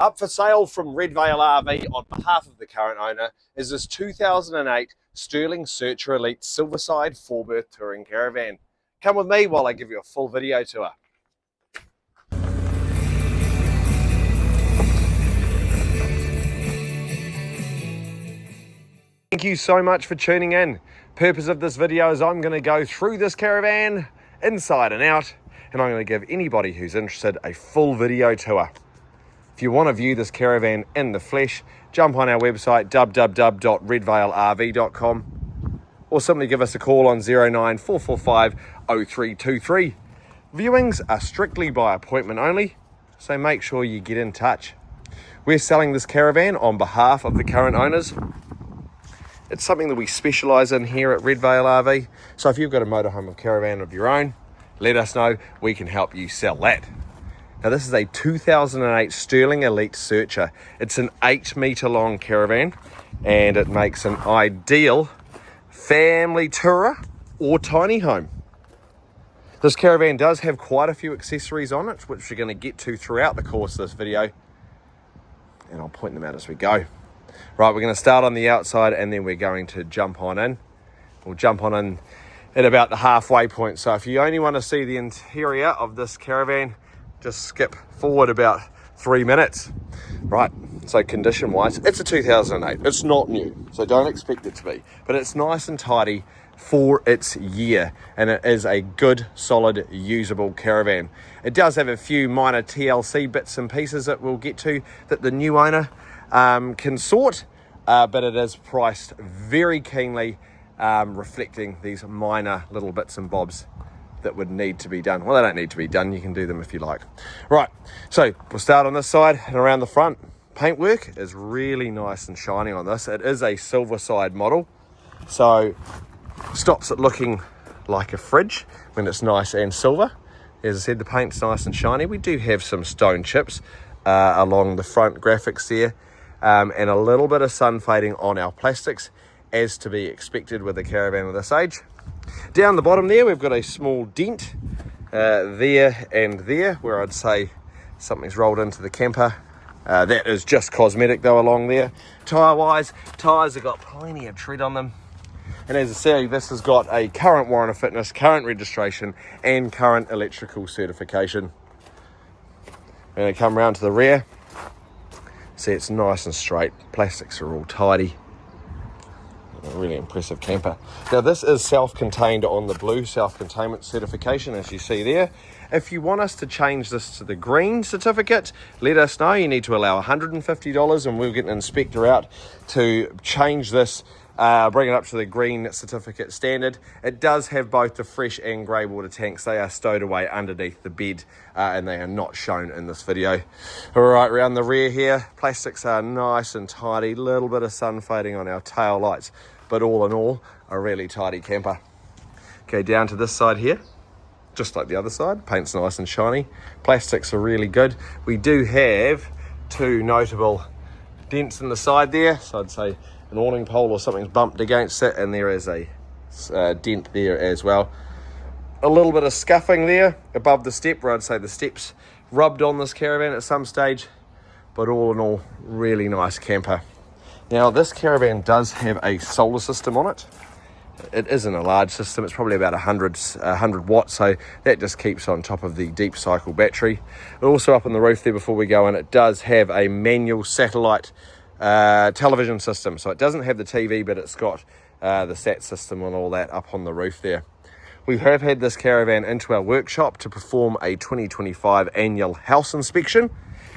Up for sale from Red Vale RV on behalf of the current owner is this 2008 Sterling Searcher Elite Silverside 4-berth touring caravan. Come with me while I give you a full video tour. Thank you so much for tuning in. Purpose of this video is I'm going to go through this caravan inside and out, and I'm going to give anybody who's interested a full video tour. If you want to view this caravan in the flesh, jump on our website www.redvalerrv.com or simply give us a call on 09445 0323. Viewings are strictly by appointment only, so make sure you get in touch. We're selling this caravan on behalf of the current owners. It's something that we specialise in here at Red Vale RV, so if you've got a motorhome or caravan of your own, let us know, we can help you sell that. Now this is a 2008 Sterling Elite Searcher. It's an 8-metre long caravan and it makes an ideal family tourer or tiny home. This caravan does have quite a few accessories on it, which we're going to get to throughout the course of this video, and I'll point them out as we go. Right, we're going to start on the outside and then we're going to jump on in. We'll jump on in at about the halfway point. So if you only want to see the interior of this caravan, just skip forward about 3 minutes. Right, so condition wise, it's a 2008. It's not new, so don't expect it to be, but it's nice and tidy for its year, and it is a good, solid, usable caravan. It does have a few minor TLC bits and pieces that we'll get to that the new owner can sort, but it is priced very keenly, reflecting these minor little bits and bobs that would need to be done. Well, they don't need to be done, you can do them if you like. Right, so we'll start on this side and around the front. Paintwork is really nice and shiny on this. It is a Silverside model, so stops it looking like a fridge when it's nice and silver. As I said, the paint's nice and shiny. We do have some stone chips along the front graphics there, and a little bit of sun fading on our plastics, as to be expected with a caravan of this age. Down the bottom there, we've got a small dent there and there, where I'd say something's rolled into the camper. That is just cosmetic though along there. Tyre-wise, tyres have got plenty of tread on them. And as I say, this has got a current warrant of fitness, current registration, and current electrical certification. We're going to come around to the rear. See, it's nice and straight. Plastics are all tidy. A really impressive camper. Now this is self-contained on the blue self-containment certification, as you see there. If you want us to change this to the green certificate, let us know. You need to allow $150 and we'll get an inspector out to change this, bring it up to the green certificate standard. It does have both the fresh and grey water tanks. They are stowed away underneath the bed and they are not shown in this video. All right, around the rear here, plastics are nice and tidy. Little bit of sun fading on our tail lights, but all in all, a really tidy camper. Okay, down to this side here, just like the other side, paint's nice and shiny. Plastics are really good. We do have 2 notable dents in the side there, so I'd say an awning pole or something's bumped against it, and there is a dent there as well. A little bit of scuffing there above the step, where I'd say the steps rubbed on this caravan at some stage, but all in all, really nice camper. Now this caravan does have a solar system on it. It isn't a large system, it's probably about 100 watts, so that just keeps on top of the deep cycle battery. But also up on the roof there before we go in, it does have a manual satellite television system. So it doesn't have the TV, but it's got the SAT system and all that up on the roof there. We have had this caravan into our workshop to perform a 2025 annual house inspection.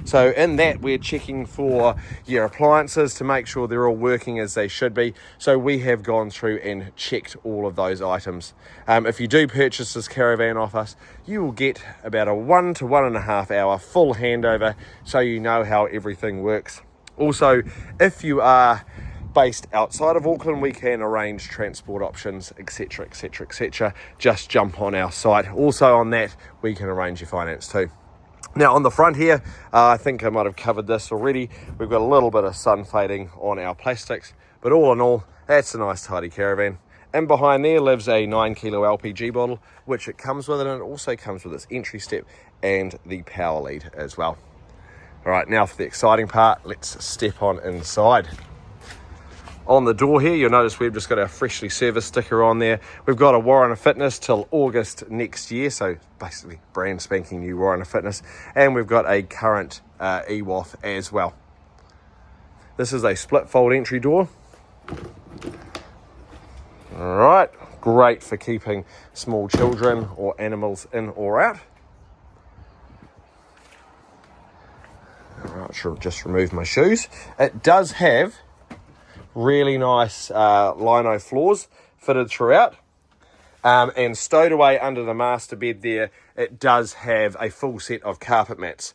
So in that, we're checking for your appliances to make sure they're all working as they should be. So we have gone through and checked all of those items. If you do purchase this caravan off us, you will get about a 1 to 1.5 hour full handover, so you know how everything works. Also, if you are based outside of Auckland, we can arrange transport options, etc, etc, etc. Just jump on our site. Also on that, we can arrange your finance too. Now on the front here, I think I might have covered this already. We've got a little bit of sun fading on our plastics, but all in all, that's a nice tidy caravan. And behind there lives a 9 kilo LPG bottle, which it comes with, and it also comes with its entry step and the power lead as well. All right, now for the exciting part, let's step on inside. On the door here, you'll notice we've just got our freshly serviced sticker on there. We've got a Warriner Fitness till August next year, so basically brand spanking new Warriner Fitness. And we've got a current EWOF as well. This is a split fold entry door. All right, great for keeping small children or animals in or out. All right, I should just remove my shoes. It does have really nice lino floors fitted throughout, and stowed away under the master bed there, it does have a full set of carpet mats.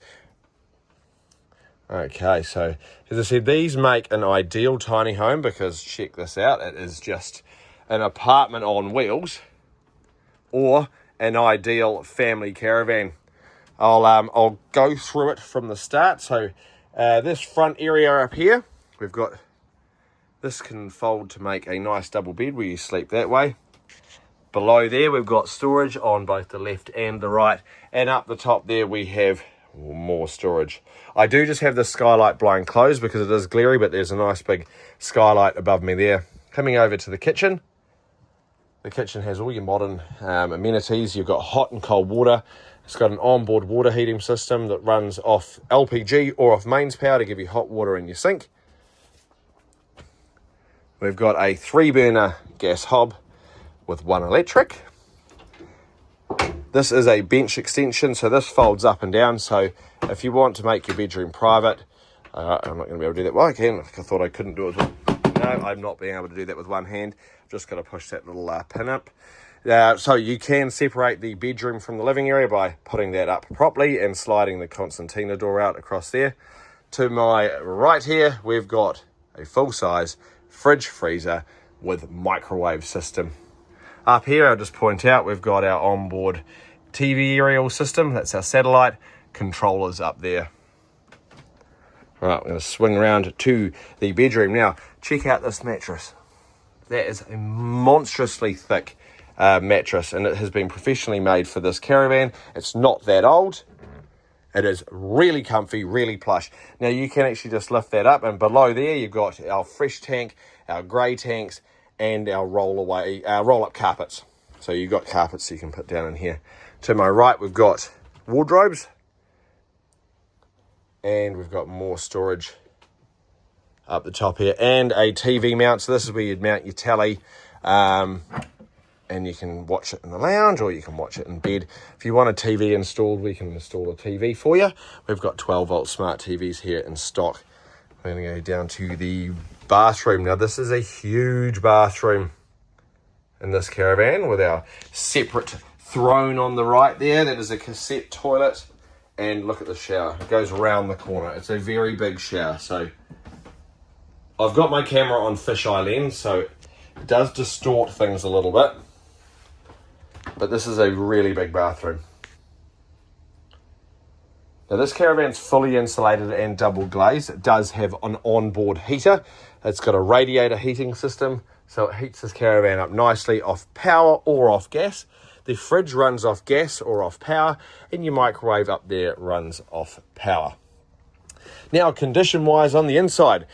Okay, so as I said, these make an ideal tiny home because check this out, it is just an apartment on wheels or an ideal family caravan. I'll go through it from the start. So this front area up here, we've got, this can fold to make a nice double bed where you sleep that way. Below there, we've got storage on both the left and the right. And up the top there, we have more storage. I do just have the skylight blind closed because it is glary, but there's a nice big skylight above me there. Coming over to the kitchen. The kitchen has all your modern amenities. You've got hot and cold water. It's got an onboard water heating system that runs off LPG or off mains power to give you hot water in your sink. We've got a 3-burner gas hob with 1 electric. This is a bench extension, so this folds up and down. So if you want to make your bedroom private, I'm not going to be able to do that. Well, I can. I thought I couldn't do it. No, I'm not being able to do that with one hand. I've just got to push that little pin up. So you can separate the bedroom from the living area by putting that up properly and sliding the concertina door out across there. To my right here, we've got a full-size fridge freezer with microwave system. Up here, I'll just point out, we've got our onboard TV aerial system. That's our satellite controllers up there. All right, we're going to swing around to the bedroom. Now, check out this mattress. That is a monstrously thick mattress, and it has been professionally made for this caravan. It's not that old. It is really comfy, really plush. Now you can actually just lift that up, and below there you've got our fresh tank, our grey tanks, and our roll-up carpets. So you've got carpets you can put down in here. To my right we've got wardrobes, and we've got more storage up the top here, and a TV mount. So this is where you'd mount your telly, and you can watch it in the lounge or you can watch it in bed. If you want a TV installed, we can install a TV for you. We've got 12-volt smart TVs here in stock. We're going to go down to the bathroom. Now, this is a huge bathroom in this caravan with our separate throne on the right there. That is a cassette toilet. And look at the shower. It goes around the corner. It's a very big shower. So I've got my camera on fisheye lens, so it does distort things a little bit. But this is a really big bathroom. Now this caravan's fully insulated and double glazed. It does have an onboard heater. It's got a radiator heating system, so it heats this caravan up nicely off power or off gas. The fridge runs off gas or off power, and your microwave up there runs off power. Now, condition-wise on the inside,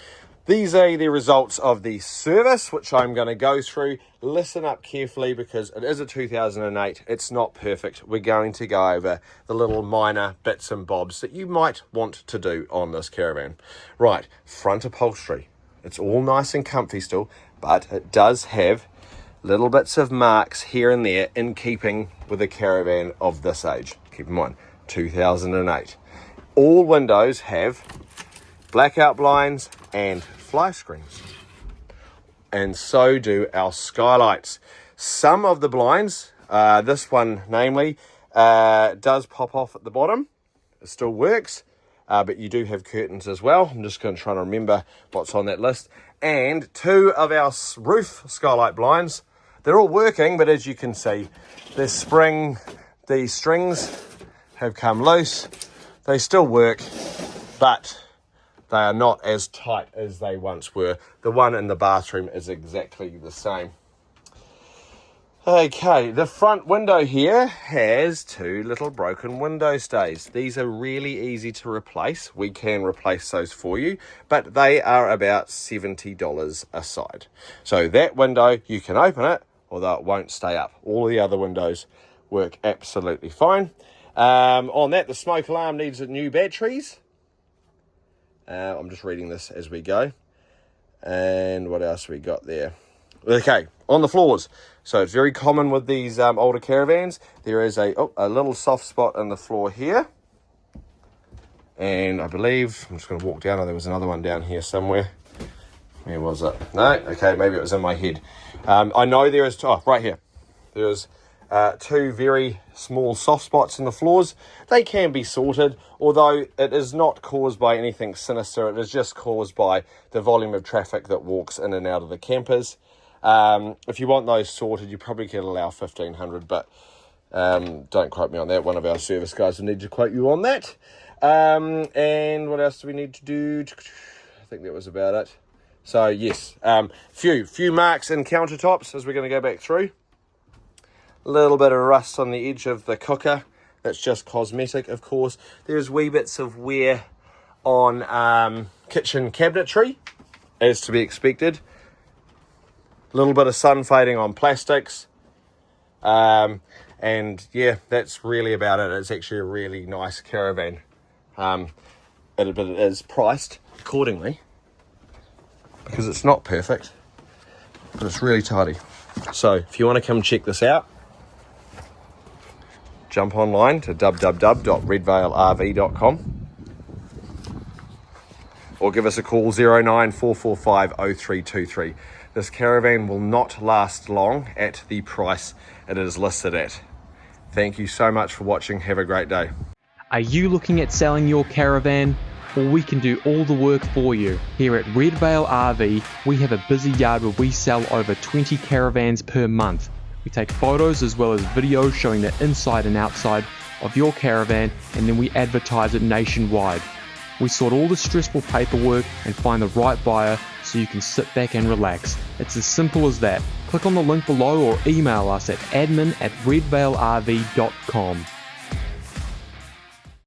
these are the results of the service, which I'm going to go through. Listen up carefully because it is a 2008. It's not perfect. We're going to go over the little minor bits and bobs that you might want to do on this caravan. Right, front upholstery. It's all nice and comfy still, but it does have little bits of marks here and there in keeping with a caravan of this age. Keep in mind, 2008. All windows have blackout blinds and fly screens, and so do our skylights. Some of the blinds, this one namely, does pop off at the bottom. It still works, but you do have curtains as well. I'm just going to try to remember what's on that list. And 2 of our roof skylight blinds, they're all working, but as you can see, the strings have come loose. They still work, but they are not as tight as they once were. The one in the bathroom is exactly the same. Okay, the front window here has two little broken window stays. These are really easy to replace. We can replace those for you, but they are about $70 a side. So that window, you can open it, although it won't stay up. All the other windows work absolutely fine. On that, the smoke alarm needs new batteries. I'm just reading this as we go. And what else we got there? Okay, on the floors. So it's very common with these older caravans. There is a little soft spot in the floor here. And I believe, I'm just going to walk down. Oh, there was another one down here somewhere. Where was it? No? Okay, maybe it was in my head. I know there is, right here. There's two very small soft spots in the floors. They can be sorted, although it is not caused by anything sinister. It is just caused by the volume of traffic that walks in and out of the campers. If you want those sorted, you probably can allow $1,500, but don't quote me on that. One of our service guys will need to quote you on that. And what else do we need to do? I think that was about it. So yes, few marks in countertops as we're going to go back through. A little bit of rust on the edge of the cooker. That's just cosmetic, of course. There's wee bits of wear on kitchen cabinetry, as to be expected. A little bit of sun fading on plastics. And yeah, that's really about it. It's actually a really nice caravan. But it is priced accordingly, because it's not perfect, but it's really tidy. So if you want to come check this out, jump online to www.redvalerv.com or give us a call 09445 This caravan will not last long at the price it is listed at. Thank you so much for watching. Have a great day. Are you looking at selling your caravan? Well, we can do all the work for you. Here at Red Vale RV, we have a busy yard where we sell over 20 caravans per month. We take photos as well as videos showing the inside and outside of your caravan, and then we advertise it nationwide. We sort all the stressful paperwork and find the right buyer so you can sit back and relax. It's as simple as that. Click on the link below or email us at admin@redvalerv.com.